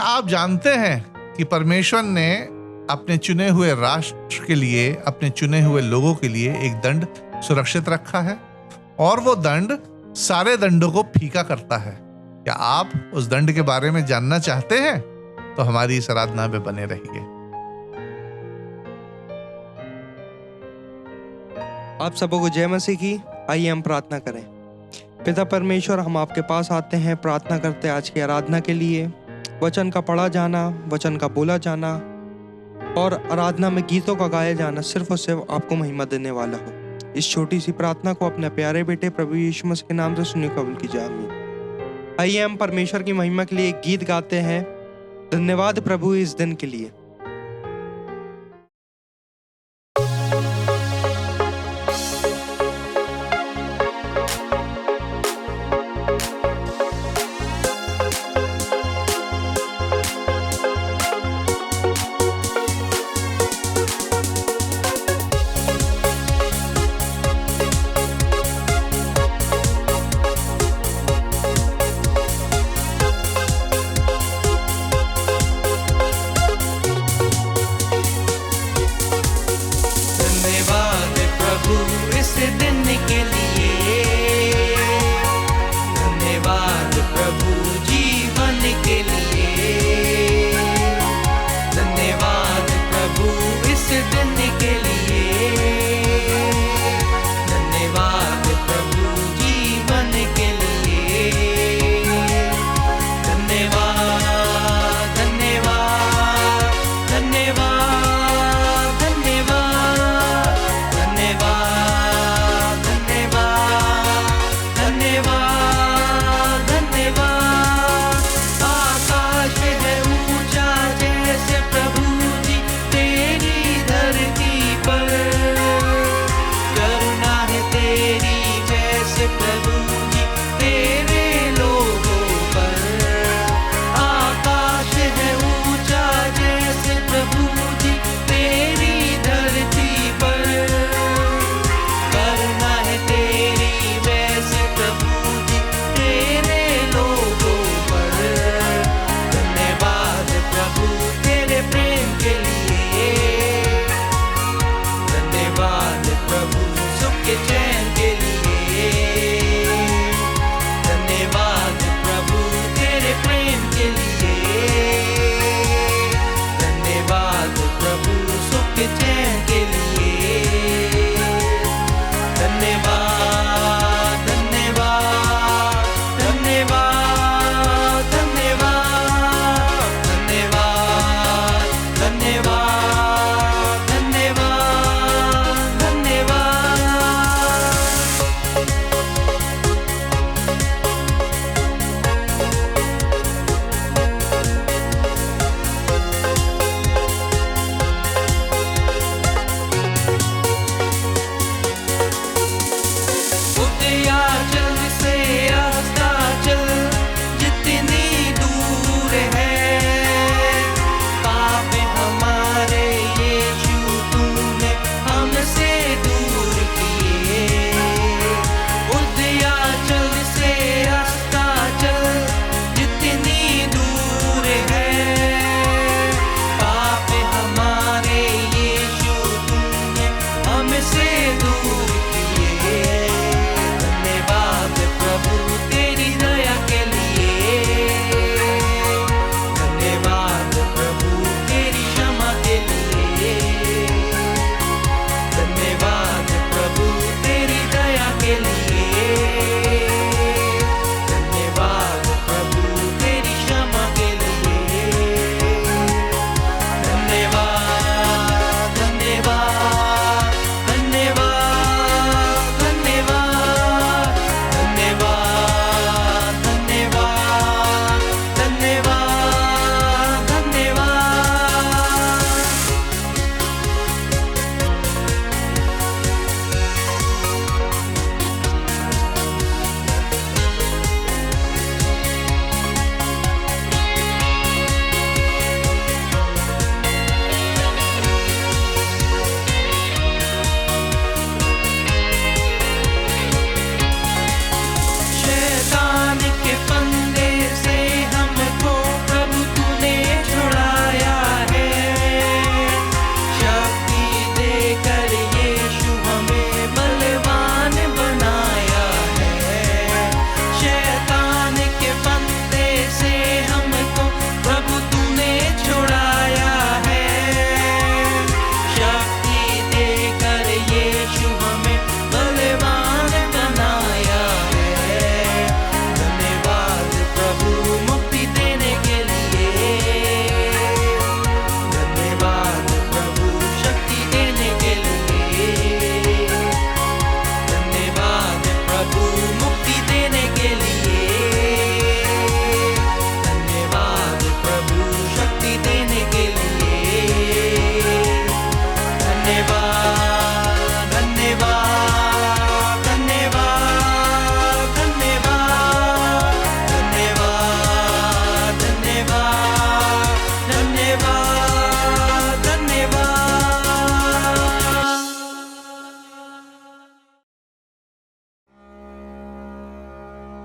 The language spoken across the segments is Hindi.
क्या आप जानते हैं कि परमेश्वर ने अपने चुने हुए राष्ट्र के लिए, अपने चुने हुए लोगों के लिए एक दंड सुरक्षित रखा है और वो दंड सारे दंडों को फीका करता है। क्या आप उस दंड के बारे में जानना चाहते हैं? तो हमारी इस आराधना में बने रहिए। आप सबों को जय मसीह की। आइए हम प्रार्थना करें। पिता परमेश्वर, हम आपके पास आते हैं, प्रार्थना करते हैं आज की आराधना के लिए। वचन का पढ़ा जाना, वचन का बोला जाना और आराधना में गीतों का गाया जाना सिर्फ और सिर्फ आपको महिमा देने वाला हो। इस छोटी सी प्रार्थना को अपने प्यारे बेटे प्रभु यीशु मसीह के नाम से सुनिए, कबूल की जाए। आमीन। आइए हम परमेश्वर की महिमा के लिए एक गीत गाते हैं। धन्यवाद प्रभु इस दिन के लिए।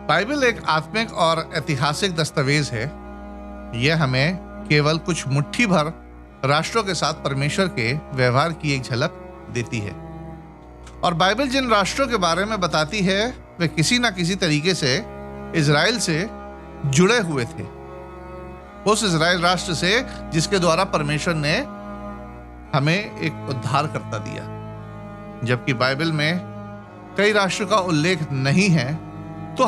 बाइबल एक आत्मिक और ऐतिहासिक दस्तावेज है। यह हमें केवल कुछ मुट्ठी भर राष्ट्रों के साथ परमेश्वर के व्यवहार की एक झलक देती है। और बाइबल जिन राष्ट्रों के बारे में बताती है वे किसी न किसी तरीके से इजराइल से जुड़े हुए थे, उस इजराइल राष्ट्र से जिसके द्वारा परमेश्वर ने हमें एक उद्धारकर्ता दिया। जबकि बाइबल में कई राष्ट्रों का उल्लेख नहीं है, तो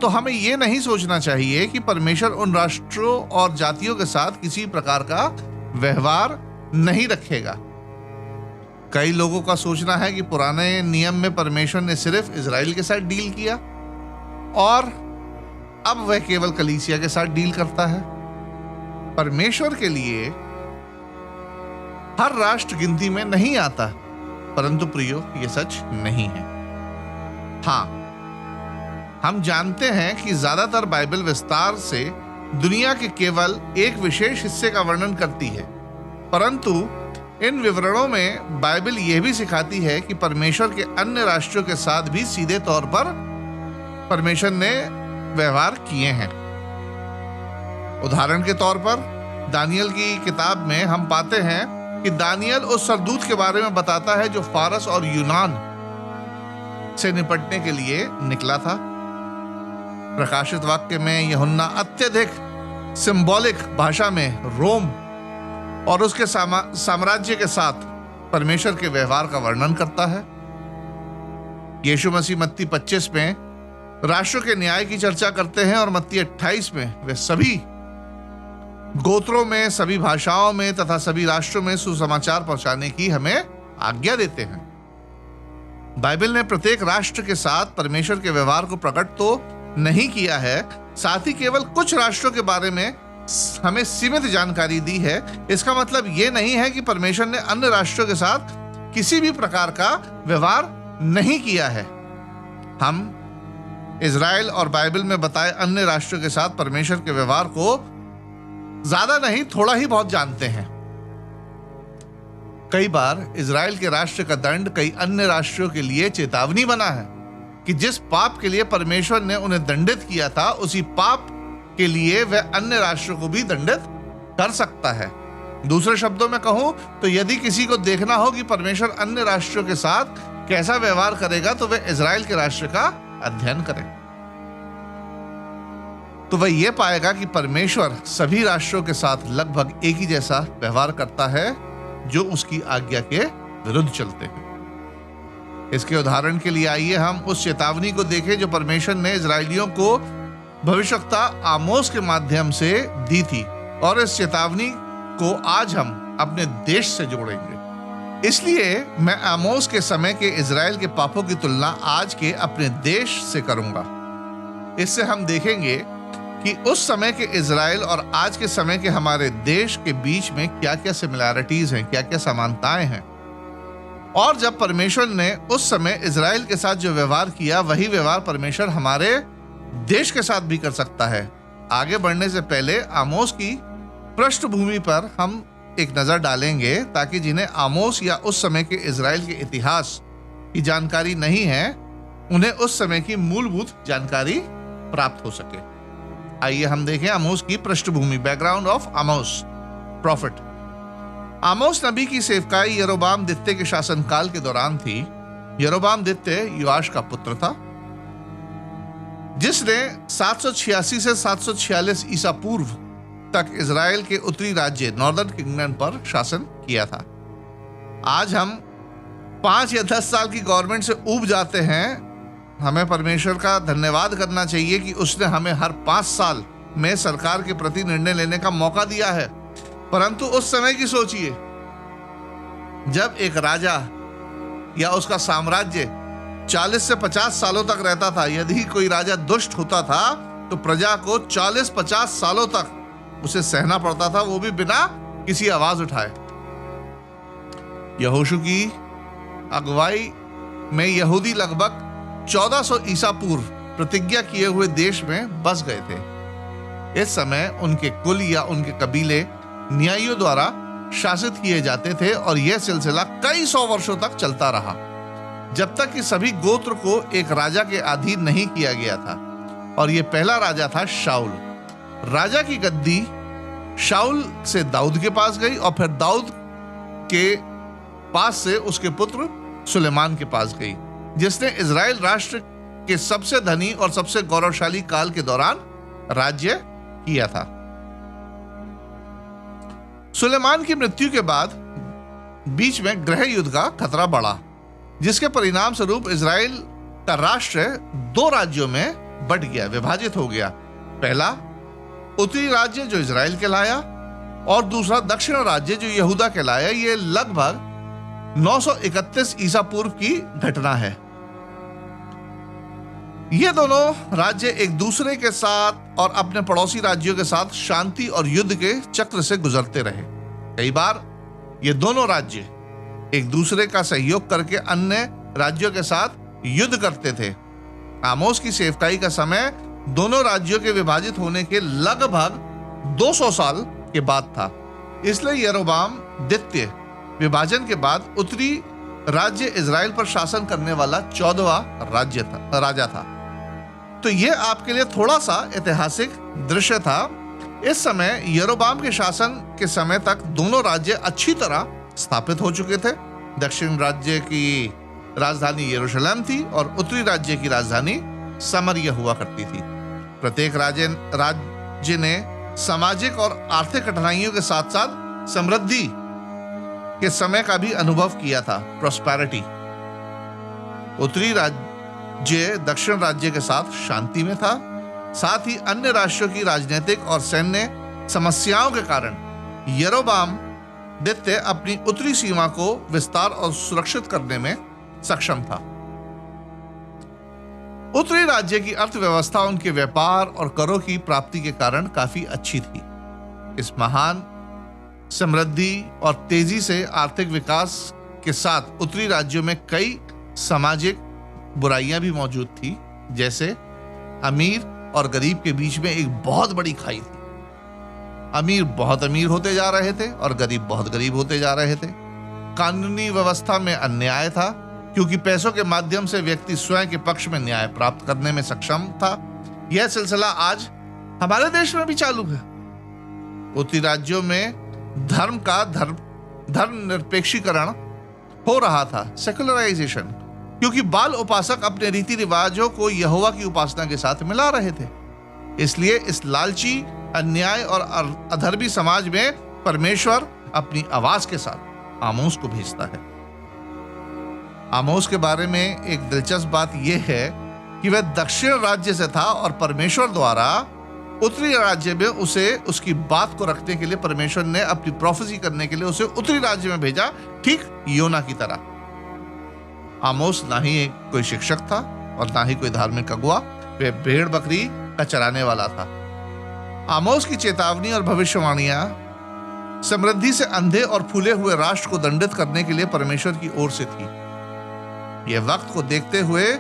हमें ये नहीं सोचना चाहिए कि परमेश्वर उन राष्ट्रों और जातियों के साथ किसी प्रकार का व्यवहार नहीं रखेगा। कई लोगों का सोचना है कि पुराने नियम में परमेश्वर ने सिर्फ इजराइल के साथ डील किया और अब वह केवल कलीसिया के साथ डील करता है। परमेश्वर के लिए हर राष्ट्र गिनती में नहीं आता, परंतु प्रियो, यह सच नहीं है। हाँ, हम जानते हैं कि ज्यादातर बाइबल विस्तार से दुनिया के केवल एक विशेष हिस्से का वर्णन करती है, परंतु इन विवरणों में बाइबल यह भी सिखाती है कि परमेश्वर के अन्य राष्ट्रों के साथ भी सीधे तौर पर परमेश्वर ने व्यवहार किए हैं। उदाहरण के तौर पर दानियल की किताब में हम पाते हैं कि दानियल उस सरदूत के बारे में बताता है जो फारस और यूनान से निपटने के लिए निकला था। प्रकाशित वाक्य में यूहन्ना अत्यधिक सिंबॉलिक भाषा में रोम और उसके साम्राज्य के साथ परमेश्वर के व्यवहार का वर्णन करता है। यीशु मसीह मत्ती 25 में राष्ट्रों के न्याय की चर्चा करते हैं और मत्ती 28 में वे सभी गोत्रों में, सभी भाषाओं में तथा सभी राष्ट्रों में सुसमाचार पहुंचाने की हमें आज्ञा देते हैं। बाइबल ने प्रत्येक राष्ट्र के साथ परमेश्वर के व्यवहार को प्रकट तो नहीं किया है, साथ ही केवल कुछ राष्ट्रों के बारे में हमें सीमित जानकारी दी है। इसका मतलब यह नहीं है कि परमेश्वर ने अन्य राष्ट्रों के साथ किसी भी प्रकार का व्यवहार नहीं किया है। हम इजराइल और बाइबल में बताए अन्य राष्ट्रों के साथ परमेश्वर के व्यवहार को ज्यादा नहीं, थोड़ा ही बहुत जानते हैं। कई बार इजराइल के राष्ट्र का दंड कई अन्य राष्ट्रों के लिए चेतावनी बना है कि जिस पाप के लिए परमेश्वर ने उन्हें दंडित किया था, उसी पाप के लिए वह अन्य राष्ट्रों को भी दंडित कर सकता है। दूसरे शब्दों में कहूं तो यदि किसी को देखना हो कि परमेश्वर अन्य राष्ट्रों के साथ कैसा व्यवहार करेगा, तो वह इजराइल के राष्ट्र का अध्ययन करें। तो वह यह पाएगा कि परमेश्वर सभी राष्ट्रों के साथ लगभग एक ही जैसा व्यवहार करता है जो उसकी आज्ञा के विरुद्ध चलते हैं। इसके उदाहरण के लिए आइए हम उस चेतावनी को देखें जो परमेश्वर ने इजरायलियों को भविष्यवक्ता आमोस के माध्यम से दी थी, और इस चेतावनी को आज हम अपने देश से जोड़ेंगे। इसलिए मैं आमोस के समय के इजराइल के पापों की तुलना आज के अपने देश से करूंगा। इससे हम देखेंगे कि उस समय के इजराइल और आज के समय के हमारे देश के बीच में क्या क्या सिमिलैरिटीज हैं, क्या क्या समानताएं हैं। और जब परमेश्वर ने उस समय इजराइल के साथ जो व्यवहार किया, वही व्यवहार परमेश्वर हमारे देश के साथ भी कर सकता है। आगे बढ़ने से पहले आमोस की पृष्ठभूमि पर हम एक नजर डालेंगे, ताकि जिन्हें आमोस या उस समय के इजराइल के इतिहास की जानकारी नहीं है, उन्हें उस समय की मूलभूत जानकारी प्राप्त हो सके। आइए हम देखें आमोस की पृष्ठभूमि, बैकग्राउंड ऑफ आमोस प्रॉफिट। आमोस नबी की सेवकाई यरोबाम द्वितीय के शासनकाल के दौरान थी। यरोबाम द्वितीय योआश का पुत्र था, जिसने 786 से 746 ईसा पूर्व तक इजराइल के उत्तरी राज्य नॉर्दर्न किंगडम पर शासन किया था। आज हम 5 या 10 साल की गवर्नमेंट से ऊब जाते हैं। हमें परमेश्वर का धन्यवाद करना चाहिए कि उसने हमें हर 5 साल में सरकार के प्रति निर्णय लेने का मौका दिया है। परंतु उस समय की सोचिए, जब एक राजा या उसका साम्राज्य 40 से 50 सालों तक रहता था। यदि कोई राजा दुष्ट होता था तो प्रजा को 40-50 सालों तक उसे सहना पड़ता था, वो भी बिना किसी आवाज उठाए। यहोशू की अगुवाई में यहूदी लगभग 1400 ईसा पूर्व प्रतिज्ञा किए हुए देश में बस गए थे। इस समय उनके कुल या उनके कबीले न्यायियों द्वारा शासित किए जाते थे, और यह सिलसिला कई 100 वर्षों तक चलता रहा, जब तक कि सभी गोत्र को एक राजा के अधीन नहीं किया गया था। और ये पहला राजा था शाऊल। राजा की गद्दी शाऊल से दाऊद के पास गई और फिर दाऊद के पास से उसके पुत्र सुलेमान के पास गई, जिसने इजराइल राष्ट्र के सबसे धनी और सबसे गौरवशाली काल के दौरान राज्य किया था। सुलेमान की मृत्यु के बाद बीच में गृह युद्ध का खतरा बढ़ा, जिसके परिणाम स्वरूप इजराइल का राष्ट्र 2 राज्यों में बंट गया, विभाजित हो गया। पहला उत्तरी राज्य जो इजराइल कहलाया और दूसरा दक्षिण राज्य जो यहूदा कहलाया। यह लगभग 931 ईसा पूर्व की घटना है। ये दोनों राज्य एक दूसरे के साथ और अपने पड़ोसी राज्यों के साथ शांति और युद्ध के चक्र से गुजरते रहे। कई बार ये दोनों राज्य एक दूसरे का सहयोग करके अन्य राज्यों के साथ युद्ध करते थे। आमोस की सेवकाई का समय दोनों राज्यों के विभाजित होने के लगभग 200 साल के बाद था। इसलिए यरोबाम द्वितीय विभाजन के बाद उत्तरी राज्य इजराइल पर शासन करने वाला 14वां राजा था। तो यह आपके लिए थोड़ा सा ऐतिहासिक दृश्य था। इस समय यरोबाम के शासन के समय तक दोनों राज्य अच्छी तरह स्थापित हो चुके थे। दक्षिण राज्य की राजधानी यरूशलेम थी और उत्तरी राज्य की राजधानी समरिया हुआ करती थी। प्रत्येक राज्य ने सामाजिक और आर्थिक कठिनाइयों के साथ साथ समृद्धि के समय का भी अनुभव किया था, प्रॉस्पेरिटी। उत्तरी राज्य दक्षिण राज्य के साथ शांति में था। साथ ही अन्य राष्ट्रों की राजनीतिक और सैन्य समस्याओं के कारण यरोबाम द्वितीय अपनी उत्तरी सीमा को विस्तार और सुरक्षित करने में सक्षम था। उत्तरी राज्य की अर्थव्यवस्था उनके व्यापार और करों की प्राप्ति के कारण काफी अच्छी थी। इस महान समृद्धि और तेजी से आर्थिक विकास के साथ उत्तरी राज्यों में कई सामाजिक बुराइयां भी मौजूद थी, जैसे अमीर और गरीब के बीच में एक बहुत बड़ी खाई थी। अमीर बहुत अमीर होते जा रहे थे और गरीब बहुत गरीब होते जा रहे थे। कानूनी व्यवस्था में अन्याय था, क्योंकि पैसों के माध्यम से व्यक्ति स्वयं के पक्ष में न्याय प्राप्त करने में सक्षम था। यह सिलसिला आज हमारे देश में भी चालू है। उत्तरी राज्यों में धर्म का धर्मनिरपेक्षीकरण हो रहा था, सेकुलराइजेशन, क्योंकि बाल उपासक अपने रीति रिवाजों को यहोवा की उपासना के साथ मिला रहे थे। इसलिए इस लालची, अन्याय और अधर्मी समाज में परमेश्वर अपनी आवाज के साथ आमोस को भेजता है। आमोस के बारे में एक दिलचस्प बात यह है कि वह दक्षिण राज्य से था और परमेश्वर द्वारा उत्तरी राज्य में उसे उसकी बात को रखने के लिए परमेश्वर ने अपनी प्रोफेसी करने के लिए उसे उत्तरी राज्य में भेजा, ठीक योना की तरह। आमोस ना ही कोई शिक्षक था और ना ही कोई धार्मिक अगुआ, वह भेड़ बकरी का चराने वाला था। आमोस की चेतावनी और भविष्यवाणियां समृद्धि से अंधे और फूले हुए राष्ट्र को दंडित करने के लिए परमेश्वर की ओर से थी। यह वक्त को देखते हुए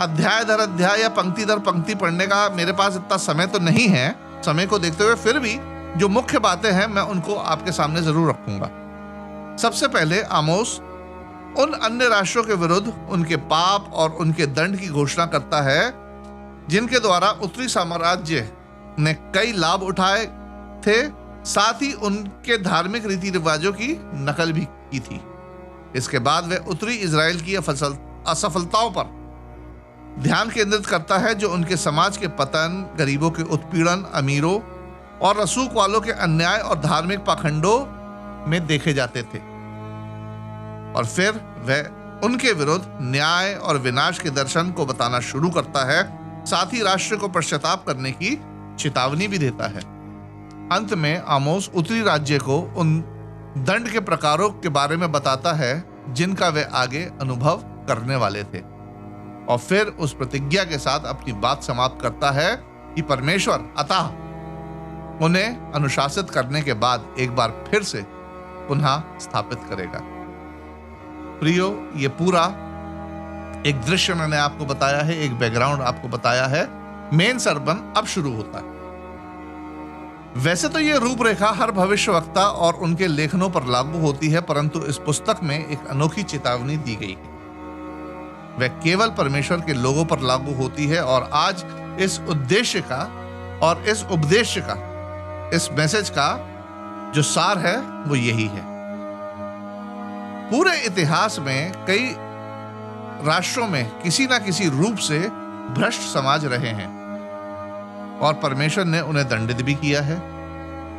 अध्याय दर अध्याय या पंक्ति दर पंक्ति पढ़ने का मेरे पास इतना समय तो नहीं है। समय को देखते हुए फिर भी जो मुख्य बातें हैं मैं उनको आपके सामने जरूर रखूंगा। सबसे पहले आमोस उन अन्य राष्ट्रों के विरुद्ध उनके पाप और उनके दंड की घोषणा करता है, जिनके द्वारा उत्तरी साम्राज्य ने कई लाभ उठाए थे, साथ ही उनके धार्मिक रीति रिवाजों की नकल भी की थी। इसके बाद वह उत्तरी इजराइल की असफलताओं पर ध्यान केंद्रित करता है, जो उनके समाज के पतन, गरीबों के उत्पीड़न, अमीरों और रसूख वालों के अन्याय और धार्मिक पाखंडों में देखे जाते थे। और फिर वह उनके विरुद्ध न्याय और विनाश के दर्शन को बताना शुरू करता है, साथ ही राष्ट्र को पश्चाताप करने की चेतावनी भी देता है। अंत में आमोस उत्तरी राज्य को उन दंड के प्रकारों के बारे में बताता है जिनका वे आगे अनुभव करने वाले थे, और फिर उस प्रतिज्ञा के साथ अपनी बात समाप्त करता है कि परमेश्वर अतः उन्हें अनुशासित करने के बाद एक बार फिर से पुनः स्थापित करेगा। प्रियो, ये पूरा एक दृश्य मैंने आपको बताया है, एक बैकग्राउंड आपको बताया है। मेन सरमन अब शुरू होता है। वैसे तो ये रूपरेखा हर भविष्यवक्ता और उनके लेखनों पर लागू होती है, परंतु इस पुस्तक में एक अनोखी चेतावनी दी गई है। वह केवल परमेश्वर के लोगों पर लागू होती है और आज इस उद्देश्य का और इस उपदेश का, इस मैसेज का जो सार है वो यही है। पूरे इतिहास में कई राष्ट्रों में किसी ना किसी रूप से भ्रष्ट समाज रहे हैं और परमेश्वर ने उन्हें दंडित भी किया है।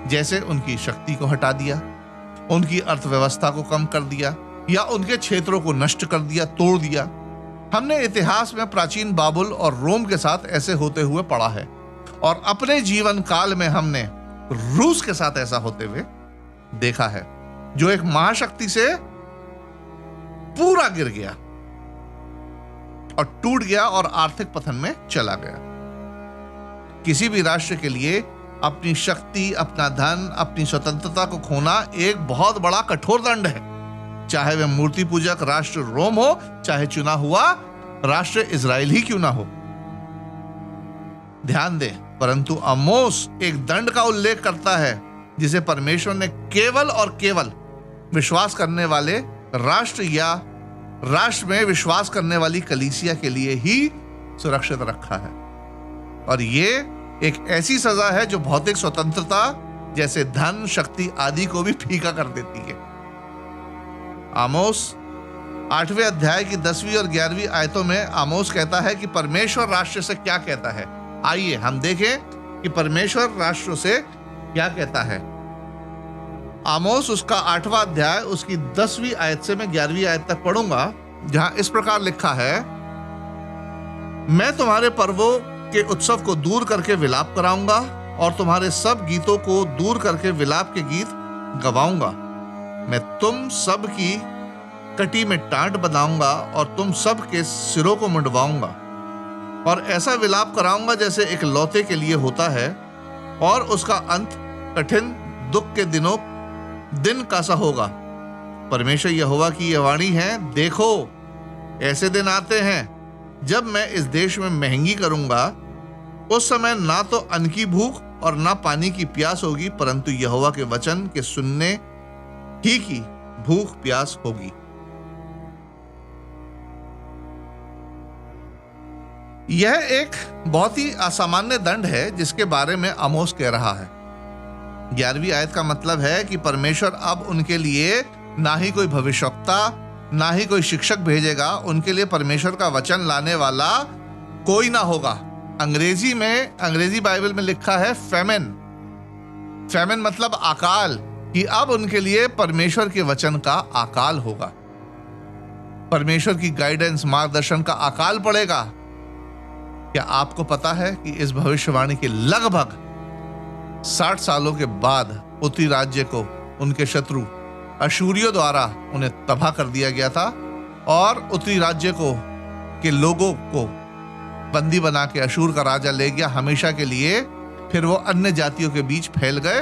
जैसे उनकी शक्ति को हटा दिया, उनकी अर्थव्यवस्था को कम कर दिया या उनके क्षेत्रों को नष्ट कर दिया, तोड़ दिया। हमने इतिहास में प्राचीन बाबुल और रोम के साथ ऐसे होते हुए पढ़ा है और अपने जीवन काल में हमने रूस के साथ ऐसा होते हुए देखा है, जो एक महाशक्ति से पूरा गिर गया और टूट गया और आर्थिक पतन में चला गया। किसी भी राष्ट्र के लिए अपनी शक्ति, अपना धन, अपनी स्वतंत्रता को खोना एक बहुत बड़ा कठोर दंड है, चाहे वह मूर्ति पूजक राष्ट्र रोम हो, चाहे चुना हुआ राष्ट्र इजराइल ही क्यों ना हो। ध्यान दें, परंतु आमोस एक दंड का उल्लेख करता है जिसे परमेश्वर ने केवल और केवल विश्वास करने वाले राष्ट्र या राष्ट्र में विश्वास करने वाली कलीसिया के लिए ही सुरक्षित रखा है। और ये एक ऐसी सजा है जो भौतिक स्वतंत्रता जैसे धन, शक्ति आदि को भी फीका कर देती है। आमोस 8वें अध्याय की 10वीं और 11वीं आयतों में आमोस कहता है कि परमेश्वर राष्ट्र से क्या कहता है। आइए हम देखें कि परमेश्वर राष्ट्र से क्या कहता है। आमोस उसका 8वां अध्याय उसकी 10वीं आयत से मैं 11वीं आयत तक पढ़ूंगा, जहां इस प्रकार लिखा है, मैं तुम्हारे पर्वों के उत्सव को दूर करके विलाप कराऊंगा और तुम्हारे सब गीतों को दूर करके विलाप के गीत गवाऊंगा। मैं तुम सब की कटी में टाट बनाऊंगा और तुम सब के सिरों को मुंडवाऊंगा और ऐसा विलाप कराऊंगा जैसे एक लौते के लिए होता है, और उसका अंत कठिन दुख के दिन का सा होगा। परमेश्वर यहोवा की यह वाणी है, देखो ऐसे दिन आते हैं जब मैं इस देश में महंगी करूंगा। उस समय ना तो अन्न की भूख और ना पानी की प्यास होगी, परंतु यहोवा के वचन के सुनने ही की भूख प्यास होगी। यह एक बहुत ही असामान्य दंड है जिसके बारे में आमोस कह रहा है। 11वीं आयत का मतलब है कि परमेश्वर अब उनके लिए ना ही कोई भविष्यवक्ता, ना ही कोई शिक्षक भेजेगा। उनके लिए परमेश्वर का वचन लाने वाला कोई ना होगा। अंग्रेजी बाइबल में लिखा है फैमिन मतलब अकाल, कि अब उनके लिए परमेश्वर के वचन का अकाल होगा। परमेश्वर की गाइडेंस, मार्गदर्शन का अकाल पड़ेगा। क्या आपको पता है कि इस भविष्यवाणी के लगभग 60 सालों के बाद उत्तरी राज्य को उनके शत्रु अशूरियों द्वारा उन्हें तबाह कर दिया गया था और उत्तरी राज्य के लोगों को बंदी बना के अशूर का राजा ले गया हमेशा के लिए। फिर वो अन्य जातियों के बीच फैल गए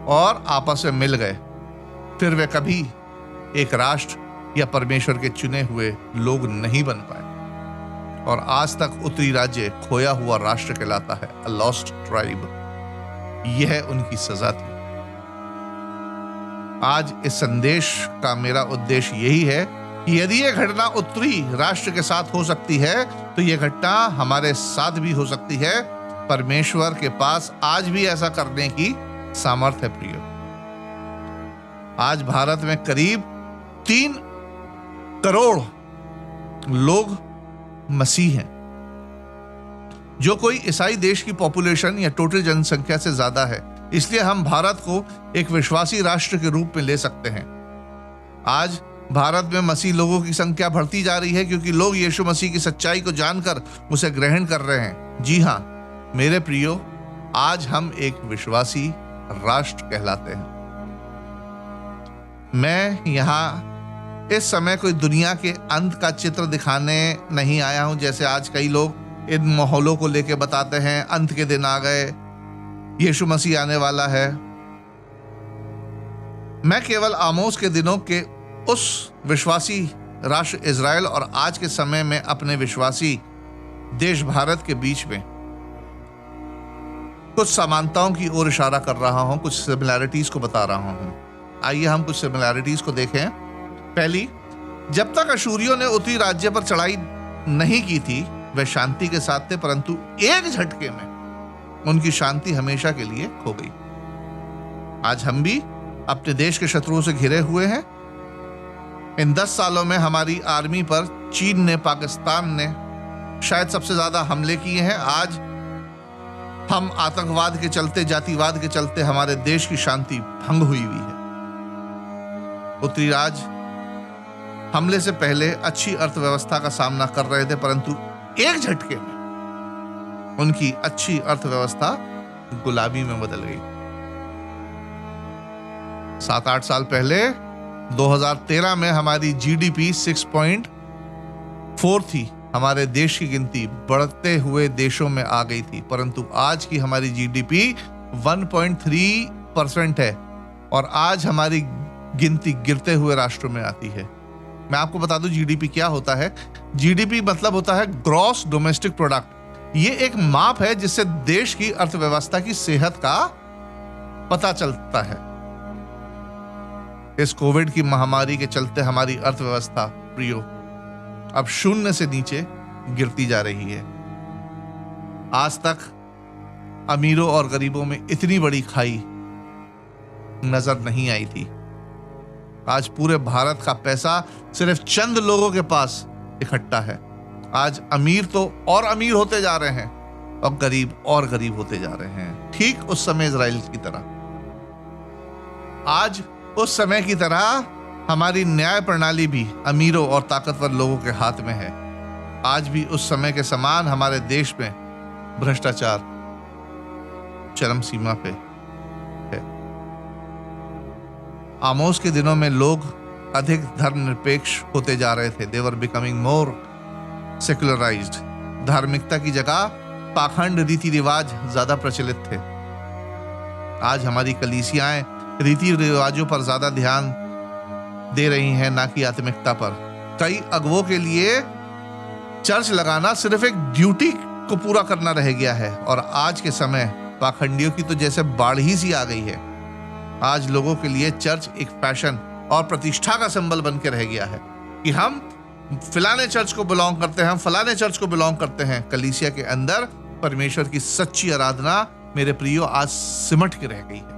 और आपस में मिल गए। फिर वे कभी एक राष्ट्र या परमेश्वर के चुने हुए लोग नहीं बन पाए और आज तक उत्तरी राज्य खोया हुआ राष्ट्र कहलाता है, अ लॉस्ट ट्राइब। यह उनकी सजा थी। आज इस संदेश का मेरा उद्देश्य यही है कि यदि यह घटना उत्तरी राष्ट्र के साथ हो सकती है तो यह घटना हमारे साथ भी हो सकती है। परमेश्वर के पास आज भी ऐसा करने की सामर्थ्य है। प्रियो, आज भारत में करीब 3 करोड़ लोग मसीह हैं, जो कोई ईसाई देश की पॉपुलेशन या टोटल जनसंख्या से ज्यादा है। इसलिए हम भारत को एक विश्वासी राष्ट्र के रूप में ले सकते हैं। आज भारत में मसीह लोगों की संख्या बढ़ती जा रही है क्योंकि लोग यीशु मसीह की सच्चाई को जानकर उसे ग्रहण कर रहे हैं। जी हाँ मेरे प्रियो, आज हम एक विश्वासी राष्ट्र कहलाते हैं। मैं यहाँ इस समय कोई दुनिया के अंत का चित्र दिखाने नहीं आया हूं, जैसे आज कई लोग इन माहौलों को लेके बताते हैं अंत के दिन आ गए, यीशु मसीह आने वाला है। मैं केवल आमोस के दिनों के उस विश्वासी राष्ट्र इजराइल और आज के समय में अपने विश्वासी देश भारत के बीच में कुछ समानताओं की ओर इशारा कर रहा हूं, कुछ सिमिलैरिटीज को बता रहा हूं। आइए हम कुछ सिमिलैरिटीज को देखें। पहली, जब तक अशूरियों ने उत्तरी राज्य पर चढ़ाई नहीं की थी वे शांति के साथ थे, परंतु एक झटके में उनकी शांति हमेशा के लिए खो गई। आज हम भी अपने देश के शत्रुओं से घिरे हुए हैं। इन 10 सालों में हमारी आर्मी पर चीन ने, पाकिस्तान ने शायद सबसे ज्यादा हमले किए हैं। आज हम आतंकवाद के चलते, जातिवाद के चलते हमारे देश की शांति भंग हुई है। उत्तरी राज्य हमले से पहले अच्छी अर्थव्यवस्था का सामना कर रहे थे, परंतु एक झटके में उनकी अच्छी अर्थव्यवस्था गुलामी में बदल गई। 7-8 साल पहले 2013 में हमारी जीडीपी 6.4 थी। हमारे देश की गिनती बढ़ते हुए देशों में आ गई थी, परंतु आज की हमारी जीडीपी 1.3% है और आज हमारी गिनती गिरते हुए राष्ट्रों में आती है। मैं आपको बता दूं जीडीपी क्या होता है। जीडीपी मतलब होता है ग्रॉस डोमेस्टिक प्रोडक्ट। ये एक माप है जिससे देश की अर्थव्यवस्था की सेहत का पता चलता है। इस कोविड की महामारी के चलते हमारी अर्थव्यवस्था प्रियो अब 0 से नीचे गिरती जा रही है। आज तक अमीरों और गरीबों में इतनी बड़ी खाई नजर नहीं आई थी। आज पूरे भारत का पैसा सिर्फ चंद लोगों के पास इकट्ठा है। आज अमीर तो और अमीर होते जा रहे हैं और गरीब और गरीब होते जा रहे हैं, ठीक उस समय इजराइल की तरह। आज उस समय की तरह हमारी न्याय प्रणाली भी अमीरों और ताकतवर लोगों के हाथ में है। आज भी उस समय के समान हमारे देश में भ्रष्टाचार चरम सीमा पे है। आमोस के दिनों में लोग अधिक धर्मनिरपेक्ष होते जा रहे थे। दे वर बिकमिंग मोर सेक्युलराइज्ड। धार्मिकता की जगह पाखंड रीति रिवाज ज्यादा प्रचलित थे। आज हमारी कलीसियाएं रीति रिवाजों पर ज्यादा ध्यान दे रही हैं, ना कि आत्मिकता पर। कई अगुवों के लिए चर्च लगाना सिर्फ एक ड्यूटी को पूरा करना रह गया है और आज के समय पाखंडियों की तो जैसे बाढ़ ही सी आ गई है। आज लोगों के लिए चर्च एक फैशन और प्रतिष्ठा का सिंबल बन के रह गया है कि हम फलाने चर्च को बिलोंग करते हैं, हम फलाने चर्च को बिलोंग करते हैं। कलीसिया के अंदर परमेश्वर की सच्ची आराधना मेरे प्रियो आज सिमट के रह गई है।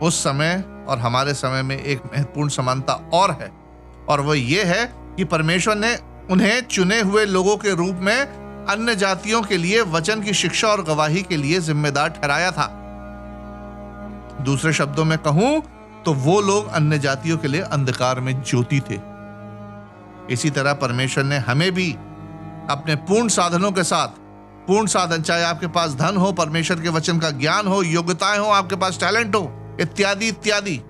उस समय और हमारे समय में एक महत्वपूर्ण समानता और है, और वो ये है कि परमेश्वर ने उन्हें चुने हुए लोगों के रूप में अन्य जातियों के लिए वचन की शिक्षा और गवाही के लिए जिम्मेदार ठहराया था। दूसरे शब्दों में कहूं तो वो लोग अन्य जातियों के लिए अंधकार में ज्योति थे। इसी तरह परमेश्वर ने हमें भी अपने पूर्ण साधनों के साथ, पूर्ण साधन चाहे आपके पास धन हो, परमेश्वर के वचन का ज्ञान हो, योग्यताएं हो, आपके पास टैलेंट हो, इत्यादि इत्यादि,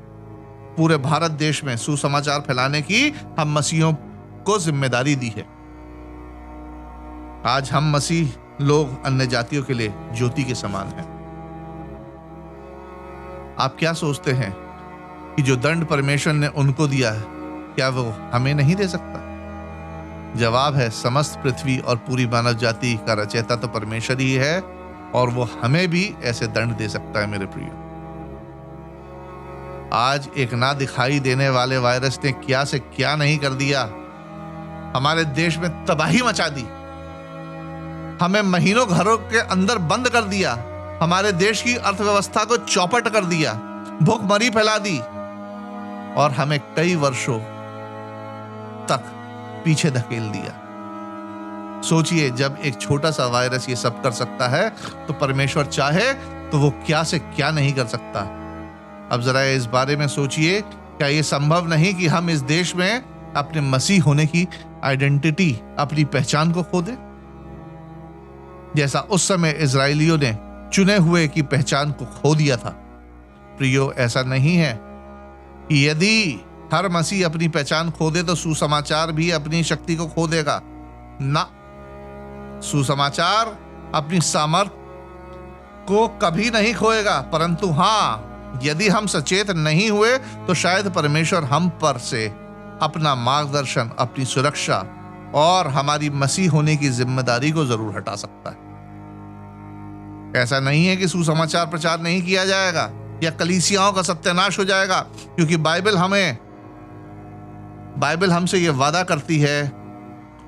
पूरे भारत देश में सुसमाचार फैलाने की हम मसीहों को जिम्मेदारी दी है। आज हम मसीह लोग अन्य जातियों के लिए ज्योति के समान हैं। आप क्या सोचते हैं कि जो दंड परमेश्वर ने उनको दिया है, क्या वो हमें नहीं दे सकता? जवाब है, समस्त पृथ्वी और पूरी मानव जाति का रचयिता तो परमेश्वर ही है और वो हमें भी ऐसे दंड दे सकता है। मेरे प्रिय, आज एक ना दिखाई देने वाले वायरस ने क्या से क्या नहीं कर दिया। हमारे देश में तबाही मचा दी, हमें महीनों घरों के अंदर बंद कर दिया, हमारे देश की अर्थव्यवस्था को चौपट कर दिया, भूखमरी फैला दी और हमें कई वर्षों तक पीछे धकेल दिया। सोचिए, जब एक छोटा सा वायरस ये सब कर सकता है तो परमेश्वर चाहे तो वो क्या से क्या नहीं कर सकता। अब जरा इस बारे में सोचिए, क्या ये संभव नहीं कि हम इस देश में अपने मसीह होने की आइडेंटिटी, अपनी पहचान को खो दें, जैसा उस समय इजरायलियों ने चुने हुए की पहचान को खो दिया था। प्रियो, ऐसा नहीं है कि यदि हर मसीह अपनी पहचान खो दे तो सुसमाचार भी अपनी शक्ति को खो देगा। ना, सुसमाचार अपनी सामर्थ्य को कभी नहीं खोएगा, परंतु हाँ, यदि हम सचेत नहीं हुए तो शायद परमेश्वर हम पर से अपना मार्गदर्शन, अपनी सुरक्षा और हमारी मसीह होने की जिम्मेदारी को जरूर हटा सकता है। ऐसा नहीं है कि सुसमाचार प्रचार नहीं किया जाएगा या कलीसियाओं का सत्यानाश हो जाएगा, क्योंकि बाइबल हमसे यह वादा करती है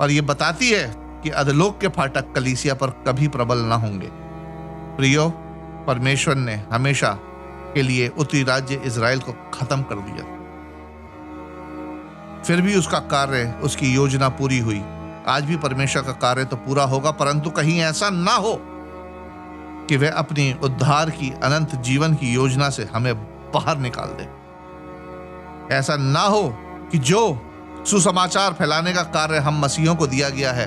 और ये बताती है कि अधलोक के फाटक कलीसिया पर कभी प्रबल ना होंगे। प्रियो, परमेश्वर ने हमेशा के लिए उत्तरी राज्य इजराइल को खत्म कर दिया, फिर भी उसका कार्य, उसकी योजना पूरी हुई। आज भी परमेश्वर का कार्य तो पूरा होगा, परंतु कहीं ऐसा ना हो कि वह अपनी उद्धार की अनंत जीवन की योजना से हमें बाहर निकाल दे। ऐसा ना हो कि जो सुसमाचार फैलाने का कार्य हम मसीहों को दिया गया है,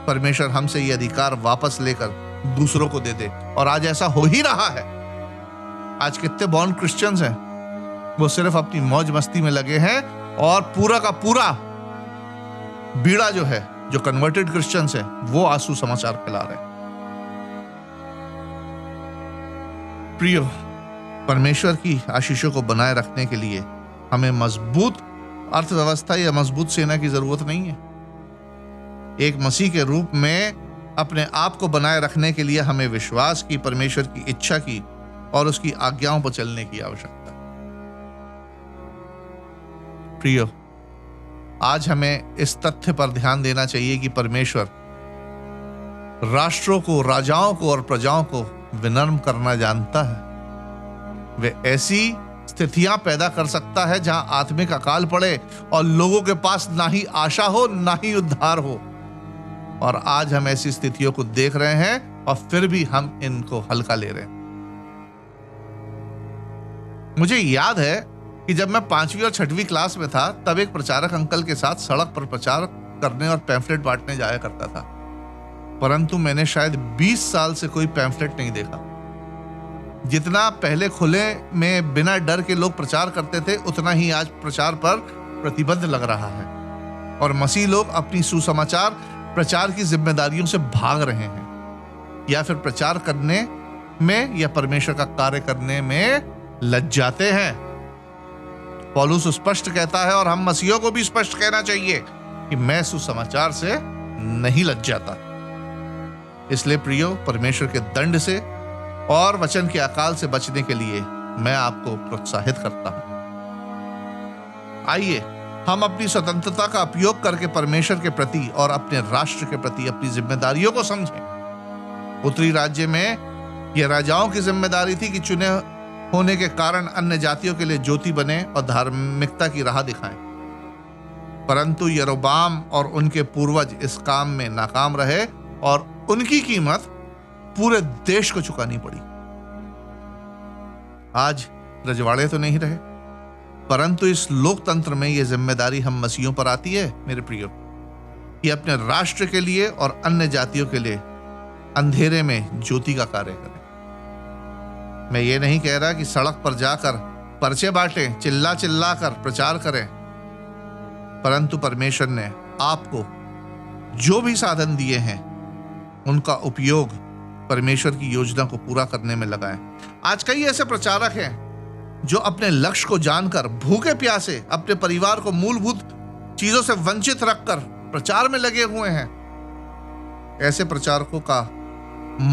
परमेश्वर हमसे ये अधिकार वापस लेकर दूसरों को दे दे। और आज ऐसा हो ही रहा है। आज कितने बॉर्न क्रिश्चियंस हैं, वो सिर्फ अपनी मौज मस्ती में लगे हैं, और पूरा का पूरा बीड़ा जो है, जो कन्वर्टेड क्रिश्चियंस हैं, वो आज सुसमाचार फैला रहे हैं। प्रियो, परमेश्वर की आशीषों को बनाए रखने के लिए हमें मजबूत अर्थव्यवस्था या मजबूत सेना की जरूरत नहीं है। एक मसीह के रूप में अपने आप को बनाए रखने के लिए हमें विश्वास की, परमेश्वर की इच्छा की और उसकी आज्ञाओं पर चलने की आवश्यकता है। प्रियो, आज हमें इस तथ्य पर ध्यान देना चाहिए कि परमेश्वर राष्ट्रों को, राजाओं को और प्रजाओं को विनम्र करना जानता है। वह ऐसी स्थितियां पैदा कर सकता है जहां आत्मिक अकाल पड़े और लोगों के पास ना ही आशा हो, ना ही उद्धार हो। और आज हम ऐसी स्थितियों को देख रहे हैं और फिर भी हम इनको हल्का ले रहे हैं। मुझे याद है कि जब मैं 5वीं और 6वीं क्लास में था, तब एक प्रचारक अंकल के साथ सड़क पर प्रचार करने और पैम्फलेट बांटने जाया करता था, परंतु मैंने शायद 20 साल से कोई पैम्फलेट नहीं देखा। जितना पहले खुले में बिना डर के लोग प्रचार करते थे, उतना ही आज प्रचार पर प्रतिबंध लग रहा है और मसीह लोग अपनी सुसमाचार प्रचार की जिम्मेदारियों से भाग रहे हैं, या फिर प्रचार करने में या परमेश्वर का कार्य करने में लज्जाते हैं। पौलुस स्पष्ट कहता है, और हम मसीहों को भी स्पष्ट कहना चाहिए, कि मैं सुसमाचार से नहीं लज्जाता। इसलिए प्रियो, परमेश्वर के दंड से और वचन के अकाल से बचने के लिए मैं आपको प्रोत्साहित करता हूं। आइए हम अपनी स्वतंत्रता का उपयोग करके परमेश्वर के प्रति और अपने राष्ट्र के प्रति अपनी जिम्मेदारियों को समझें। उत्तरी राज्य में यह राजाओं की जिम्मेदारी थी कि चुने होने के कारण अन्य जातियों के लिए ज्योति बने और धार्मिकता की राह दिखाएं, परंतु यरोबाम और उनके पूर्वज इस काम में नाकाम रहे और उनकी कीमत पूरे देश को चुकानी पड़ी। आज रजवाड़े तो नहीं रहे, परंतु इस लोकतंत्र में यह जिम्मेदारी हम मसीहों पर आती है मेरे प्रियो, कि अपने राष्ट्र के लिए और अन्य जातियों के लिए अंधेरे में ज्योति का कार्य करें। मैं ये नहीं कह रहा कि सड़क पर जाकर पर्चे बांटें, चिल्ला चिल्ला कर प्रचार करें, परंतु परमेश्वर ने आपको जो भी साधन दिए हैं उनका उपयोग परमेश्वर की योजना को पूरा करने में लगाएं। आज कई ऐसे प्रचारक हैं जो अपने लक्ष्य को जानकर भूखे प्यासे अपने परिवार को मूलभूत चीजों से वंचित रखकर प्रचार में लगे हुए हैं। ऐसे प्रचारकों का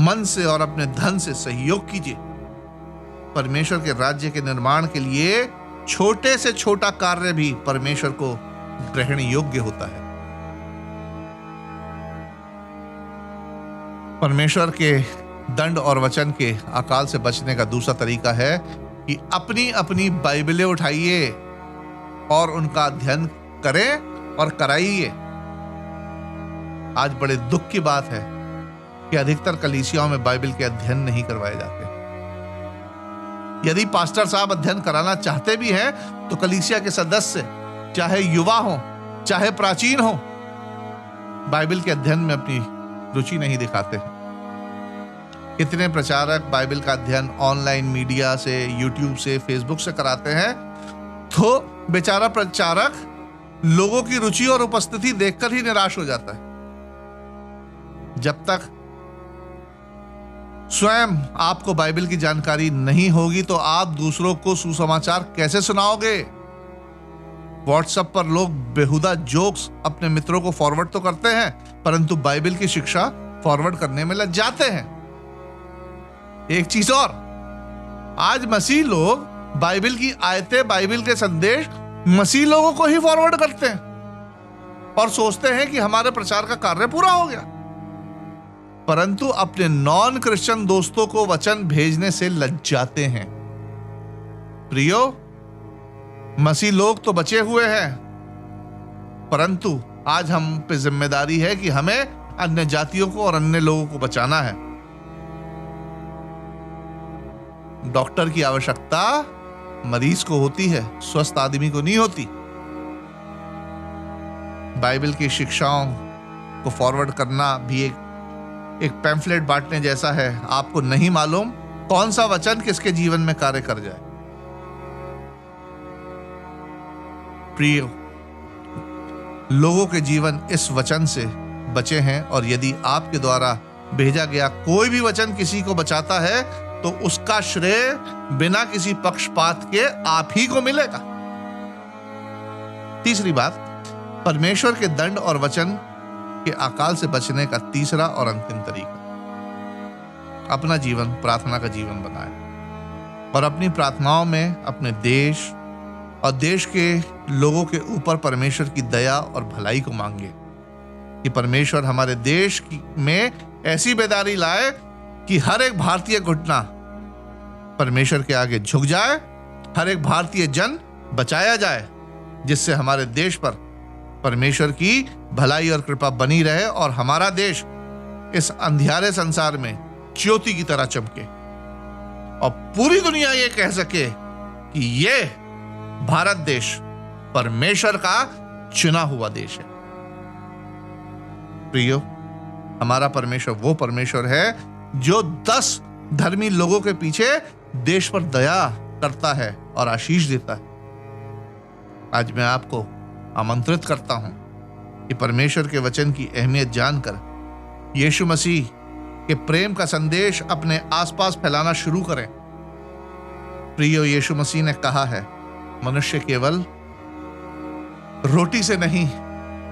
मन से और अपने धन से सहयोग कीजिए। परमेश्वर के राज्य के निर्माण के लिए छोटे से छोटा कार्य भी परमेश्वर को ग्रहण योग्य होता है। परमेश्वर के दंड और वचन के अकाल से बचने का दूसरा तरीका है कि अपनी अपनी बाइबलें उठाइए और उनका अध्ययन करें और कराइए। आज बड़े दुख की बात है कि अधिकतर कलीसियाओं में बाइबल के अध्ययन नहीं करवाए जाते। यदि पास्टर साहब अध्ययन कराना चाहते भी हैं तो कलीसिया के सदस्य, चाहे युवा हो चाहे प्राचीन हो, बाइबल के अध्ययन में अपनी रुचि नहीं दिखाते। कितने प्रचारक बाइबल का अध्ययन ऑनलाइन मीडिया से, यूट्यूब से, फेसबुक से कराते हैं, तो बेचारा प्रचारक लोगों की रुचि और उपस्थिति देखकर ही निराश हो जाता है। जब तक स्वयं आपको बाइबल की जानकारी नहीं होगी तो आप दूसरों को सुसमाचार कैसे सुनाओगे? व्हाट्सएप पर लोग बेहुदा जोक्स अपने मित्रों को फॉरवर्ड तो करते हैं, परंतु बाइबल की शिक्षा फॉरवर्ड करने में लग जाते हैं। एक चीज और, आज मसीह लोग बाइबल की आयतें, बाइबल के संदेश मसीह लोगों को ही फॉरवर्ड करते हैं। और सोचते हैं कि हमारे प्रचार का कार्य पूरा हो गया, परंतु अपने नॉन क्रिश्चियन दोस्तों को वचन भेजने से लज्जाते हैं। प्रियो, मसीह लोग तो बचे हुए हैं, परंतु आज हम पे जिम्मेदारी है कि हमें अन्य जातियों को और अन्य लोगों को बचाना है। डॉक्टर की आवश्यकता मरीज को होती है, स्वस्थ आदमी को नहीं होती। बाइबल की शिक्षाओं को फॉरवर्ड करना भी एक पैम्फलेट बांटने जैसा है। आपको नहीं मालूम कौन सा वचन किसके जीवन में कार्य कर जाए। प्रिय, लोगों के जीवन इस वचन से बचे हैं, और यदि आपके द्वारा भेजा गया कोई भी वचन किसी को बचाता है तो उसका श्रेय बिना किसी पक्षपात के आप ही को मिलेगा। तीसरी बात, परमेश्वर के दंड और वचन के अकाल से बचने का तीसरा और अंतिम तरीका, अपना जीवन प्रार्थना का जीवन बनाए और अपनी प्रार्थनाओं में अपने देश और देश के लोगों के ऊपर परमेश्वर की दया और भलाई को मांगे कि परमेश्वर हमारे देश में ऐसी बेदारी लाए कि हर एक भारतीय घुटना परमेश्वर के आगे झुक जाए, हर एक भारतीय जन बचाया जाए, जिससे हमारे देश पर परमेश्वर की भलाई और कृपा बनी रहे और हमारा देश इस अंधियारे संसार में ज्योति की तरह चमके और पूरी दुनिया ये कह सके कि ये भारत देश परमेश्वर का चुना हुआ देश है। प्रियो, हमारा परमेश्वर वो परमेश्वर है जो 10 धर्मी लोगों के पीछे देश पर दया करता है और आशीष देता है। आज मैं आपको आमंत्रित करता हूं कि परमेश्वर के वचन की अहमियत जानकर यीशु मसीह के प्रेम का संदेश अपने आसपास फैलाना शुरू करें। प्रियो, यीशु मसीह ने कहा है, मनुष्य केवल रोटी से नहीं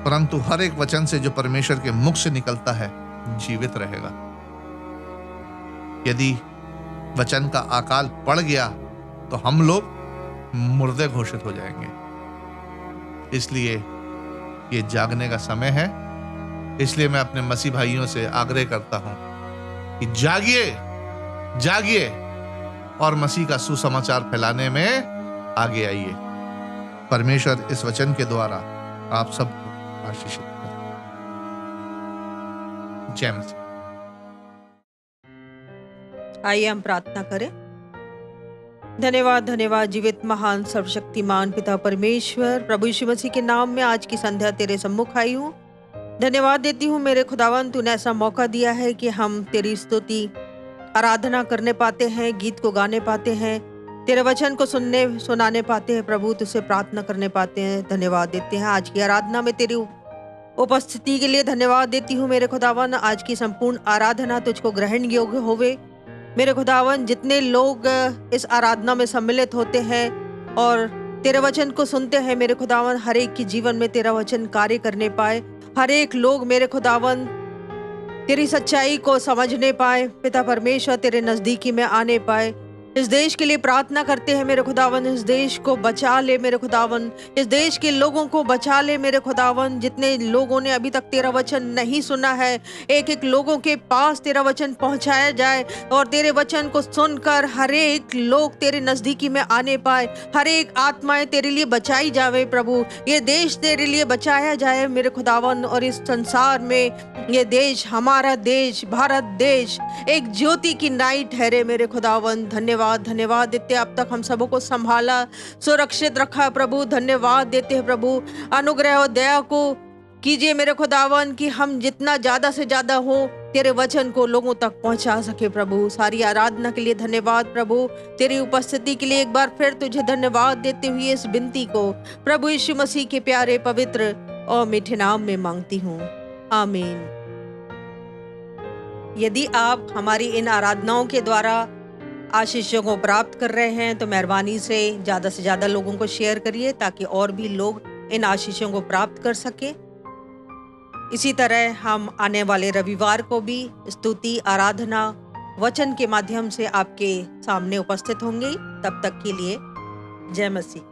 परंतु हर एक वचन से जो परमेश्वर के मुख से निकलता है जीवित रहेगा। यदि वचन का अकाल पड़ गया तो हम लोग मुर्दे घोषित हो जाएंगे। इसलिए ये जागने का समय है। इसलिए मैं अपने मसीह भाइयों से आग्रह करता हूं कि जागिए, जागिए और मसीह का सुसमाचार फैलाने में आगे आइए। परमेश्वर इस वचन के द्वारा आप सबको आशीषित करे। जय मसीह। आइए हम प्रार्थना करें। धन्यवाद, धन्यवाद जीवित महान सर्वशक्तिमान पिता परमेश्वर, प्रभु यीशु मसीह के नाम में आज की संध्या तेरे सम्मुख आई हूँ। धन्यवाद देती हूँ मेरे खुदावन, तूने ऐसा मौका दिया है कि हम तेरी स्तुति आराधना करने पाते हैं, गीत को गाने पाते हैं, तेरे वचन को सुनाने पाते हैं, प्रभु तुझसे प्रार्थना करने पाते हैं। धन्यवाद देते हैं आज की आराधना में तेरी उपस्थिति के लिए। धन्यवाद देती हूँ मेरे खुदावन, आज की संपूर्ण आराधना तुझको ग्रहण योग्य होवे। मेरे खुदावन, जितने लोग इस आराधना में सम्मिलित होते हैं और तेरे वचन को सुनते हैं, मेरे खुदावन हर एक के जीवन में तेरा वचन कार्य करने पाए। हर एक लोग मेरे खुदावन तेरी सच्चाई को समझने पाए, पिता परमेश्वर तेरे नजदीकी में आने पाए। इस देश के लिए प्रार्थना करते हैं मेरे खुदावन, इस देश को बचा ले मेरे खुदावन, इस देश के लोगों को बचा ले मेरे खुदावन। जितने लोगों ने अभी तक तेरा वचन नहीं सुना है, एक एक लोगों के पास तेरा वचन पहुंचाया जाए और तेरे वचन को सुनकर हर एक लोग तेरे नजदीकी में आने पाए, हर एक आत्माएं तेरे लिए बचाई जावे प्रभु। ये देश तेरे लिए बचाया जाए मेरे खुदावन, और इस संसार में ये देश, हमारा देश, भारत देश एक ज्योति की नाई ठहरे मेरे खुदावन। धन्यवाद, धन्यवाद देते अब तक हम सबों को संभाला, सुरक्षित रखा प्रभु। धन्यवाद देते हैं प्रभु, अनुग्रह और दया को कीजिए मेरे खुदावन कि हम जितना ज्यादा से ज्यादा हो तेरे वचन को लोगों तक पहुंचा सके प्रभु। सारी आराधना के लिए धन्यवाद प्रभु, तेरी उपस्थिति के लिए एक बार फिर तुझे धन्यवाद देते हुए इस विनती को प्रभु यीशु मसीह के प्यारे पवित्र और मीठे नाम में मांगती हूँ, आमीन। यदि आप हमारी इन आराधनाओं के द्वारा आशीषों को प्राप्त कर रहे हैं तो मेहरबानी से ज़्यादा लोगों को शेयर करिए ताकि और भी लोग इन आशीषों को प्राप्त कर सके। इसी तरह हम आने वाले रविवार को भी स्तुति, आराधना, वचन के माध्यम से आपके सामने उपस्थित होंगे। तब तक के लिए जय मसीह।